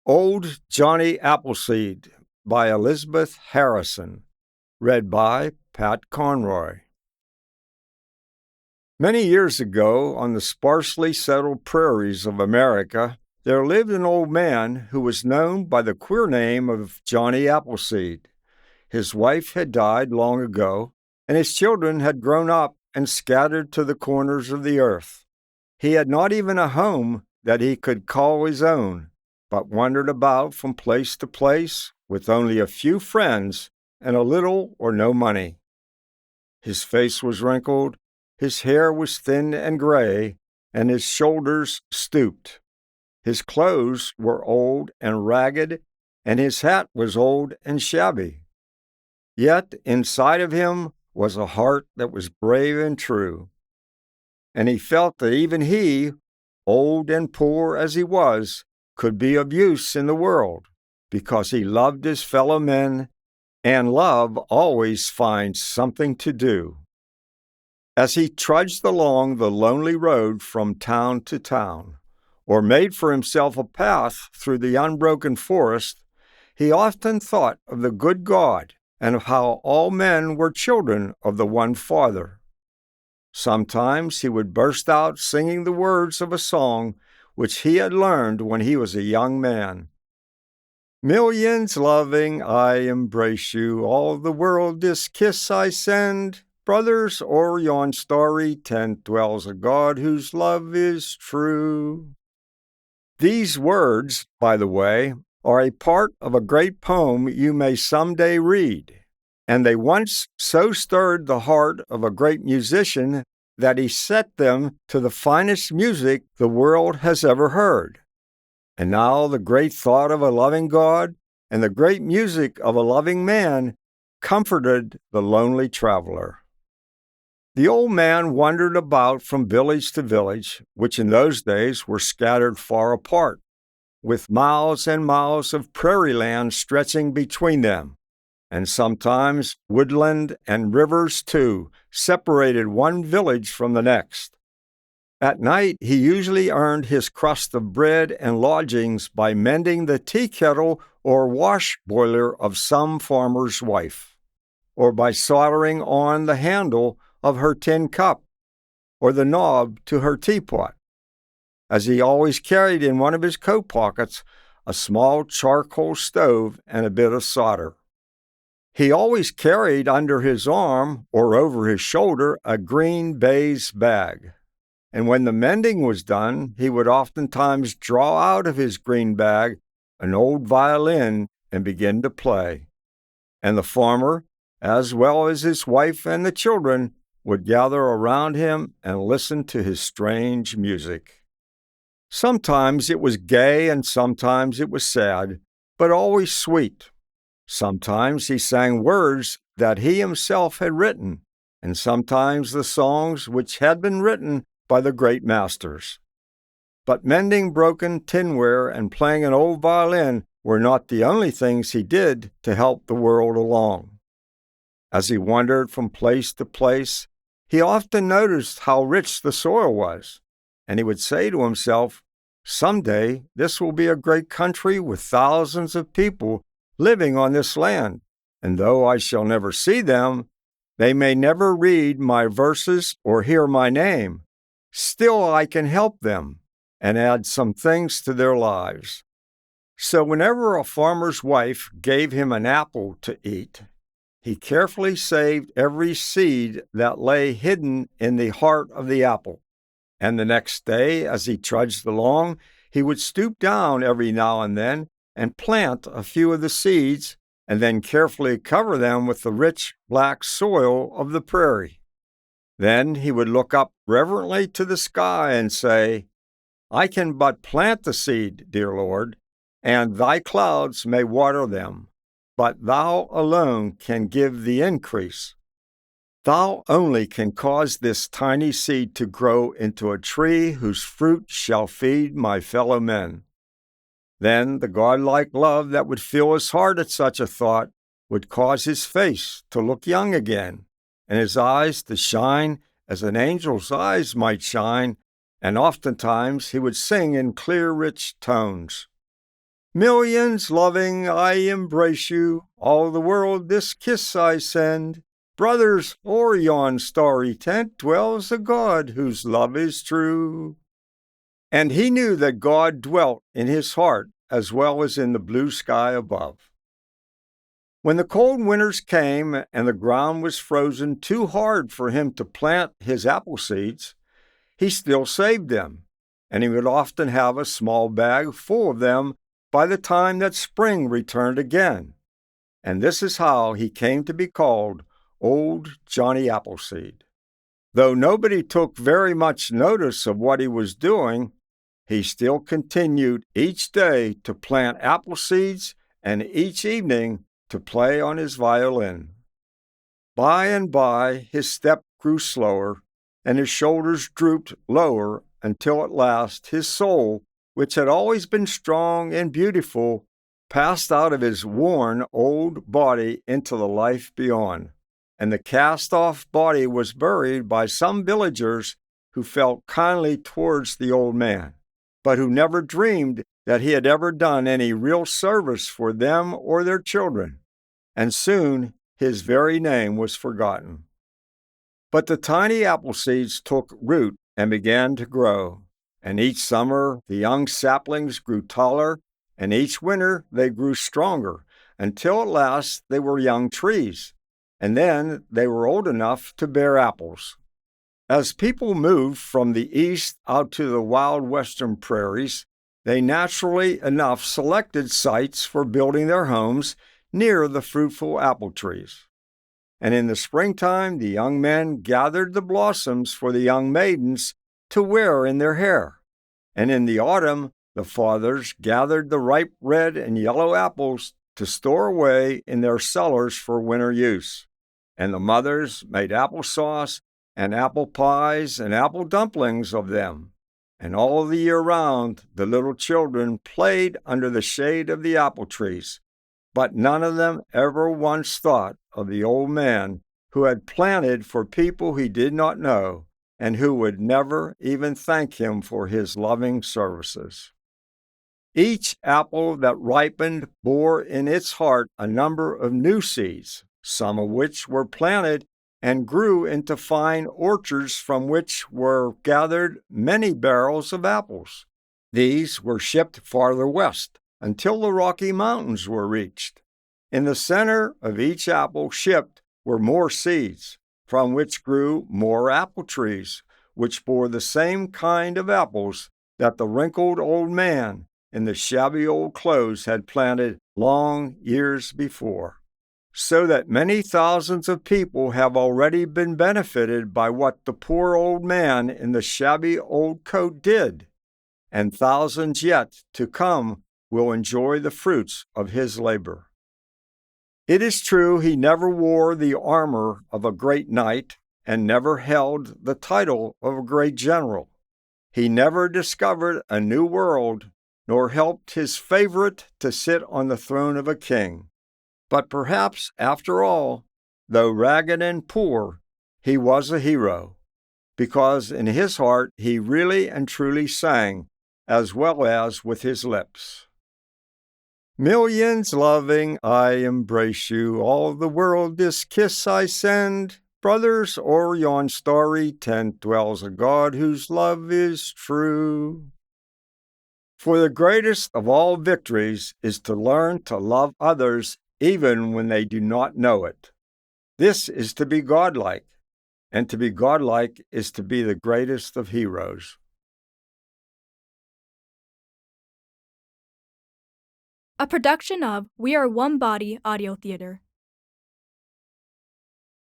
Old Johnny Appleseed by Elizabeth Harrison. Read by Pat Conroy. Many years ago, on the sparsely settled prairies of America, there lived an old man who was known by the queer name of Johnny Appleseed. His wife had died long ago, and his children had grown up and scattered to the corners of the earth. He had not even a home that he could call his own, but wandered about from place to place with only a few friends and a little or no money. His face was wrinkled, his hair was thin and gray, and his shoulders stooped. His clothes were old and ragged, and his hat was old and shabby. Yet inside of him was a heart that was brave and true. And he felt that even he, old and poor as he was, could be of use in the world, because he loved his fellow men, and love always finds something to do. As he trudged along the lonely road from town to town, or made for himself a path through the unbroken forest, he often thought of the good God and of how all men were children of the one Father. Sometimes he would burst out singing the words of a song which he had learned when he was a young man. Millions loving, I embrace you, all the world this kiss I send. Brothers, o'er yon starry tent dwells a God whose love is true. These words, by the way, are a part of a great poem you may someday read, and they once so stirred the heart of a great musician that he set them to the finest music the world has ever heard. And now the great thought of a loving God and the great music of a loving man comforted the lonely traveler. The old man wandered about from village to village, which in those days were scattered far apart, with miles and miles of prairie land stretching between them, and sometimes woodland and rivers, too, separated one village from the next. At night, he usually earned his crust of bread and lodgings by mending the tea kettle or wash boiler of some farmer's wife, or by soldering on the handle of her tin cup, or the knob to her teapot, as he always carried in one of his coat pockets a small charcoal stove and a bit of solder. He always carried under his arm or over his shoulder a green baize bag, and when the mending was done, he would oftentimes draw out of his green bag an old violin and begin to play. And the farmer, as well as his wife and the children, would gather around him and listen to his strange music. Sometimes it was gay and sometimes it was sad, but always sweet. Sometimes he sang words that he himself had written, and sometimes the songs which had been written by the great masters. But mending broken tinware and playing an old violin were not the only things he did to help the world along. As he wandered from place to place, he often noticed how rich the soil was, and he would say to himself, "Someday this will be a great country with thousands of people living on this land, and though I shall never see them, they may never read my verses or hear my name, still I can help them and add some things to their lives." So whenever a farmer's wife gave him an apple to eat, he carefully saved every seed that lay hidden in the heart of the apple. And the next day, as he trudged along, he would stoop down every now and then and plant a few of the seeds, and then carefully cover them with the rich black soil of the prairie. Then he would look up reverently to the sky and say, "I can but plant the seed, dear Lord, and thy clouds may water them, but thou alone can give the increase. Thou only can cause this tiny seed to grow into a tree whose fruit shall feed my fellow men." Then the godlike love that would fill his heart at such a thought would cause his face to look young again, and his eyes to shine as an angel's eyes might shine, and oftentimes he would sing in clear, rich tones. Millions loving, I embrace you. All the world this kiss I send. Brothers, o'er yon starry tent dwells a God whose love is true. And he knew that God dwelt in his heart as well as in the blue sky above. When the cold winters came and the ground was frozen too hard for him to plant his apple seeds, he still saved them, and he would often have a small bag full of them by the time that spring returned again. And this is how he came to be called Old Johnny Appleseed. Though nobody took very much notice of what he was doing, he still continued each day to plant apple seeds and each evening to play on his violin. By and by, his step grew slower, and his shoulders drooped lower until at last his soul, which had always been strong and beautiful, passed out of his worn old body into the life beyond, and the cast-off body was buried by some villagers who felt kindly towards the old man, but who never dreamed that he had ever done any real service for them or their children, and soon his very name was forgotten. But the tiny apple seeds took root and began to grow, and each summer the young saplings grew taller, and each winter they grew stronger, until at last they were young trees, and then they were old enough to bear apples. As people moved from the east out to the wild western prairies, they naturally enough selected sites for building their homes near the fruitful apple trees. And in the springtime, the young men gathered the blossoms for the young maidens to wear in their hair. And in the autumn, the fathers gathered the ripe red and yellow apples to store away in their cellars for winter use. And the mothers made applesauce and apple pies and apple dumplings of them. And all the year round, the little children played under the shade of the apple trees. But none of them ever once thought of the old man who had planted for people he did not know and who would never even thank him for his loving services. Each apple that ripened bore in its heart a number of new seeds, some of which were planted and grew into fine orchards from which were gathered many barrels of apples. These were shipped farther west until the Rocky Mountains were reached. In the center of each apple shipped were more seeds, from which grew more apple trees, which bore the same kind of apples that the wrinkled old man in the shabby old clothes had planted long years before. So that many thousands of people have already been benefited by what the poor old man in the shabby old coat did, and thousands yet to come will enjoy the fruits of his labor. It is true he never wore the armor of a great knight and never held the title of a great general. He never discovered a new world, nor helped his favorite to sit on the throne of a king. But perhaps, after all, though ragged and poor, he was a hero, because in his heart he really and truly sang, as well as with his lips. Millions loving, I embrace you, all the world this kiss I send. Brothers, o'er yon starry tent dwells a God whose love is true. For the greatest of all victories is to learn to love others even when they do not know it. This is to be godlike, and to be godlike is to be the greatest of heroes. A production of We Are One Body Audio Theater.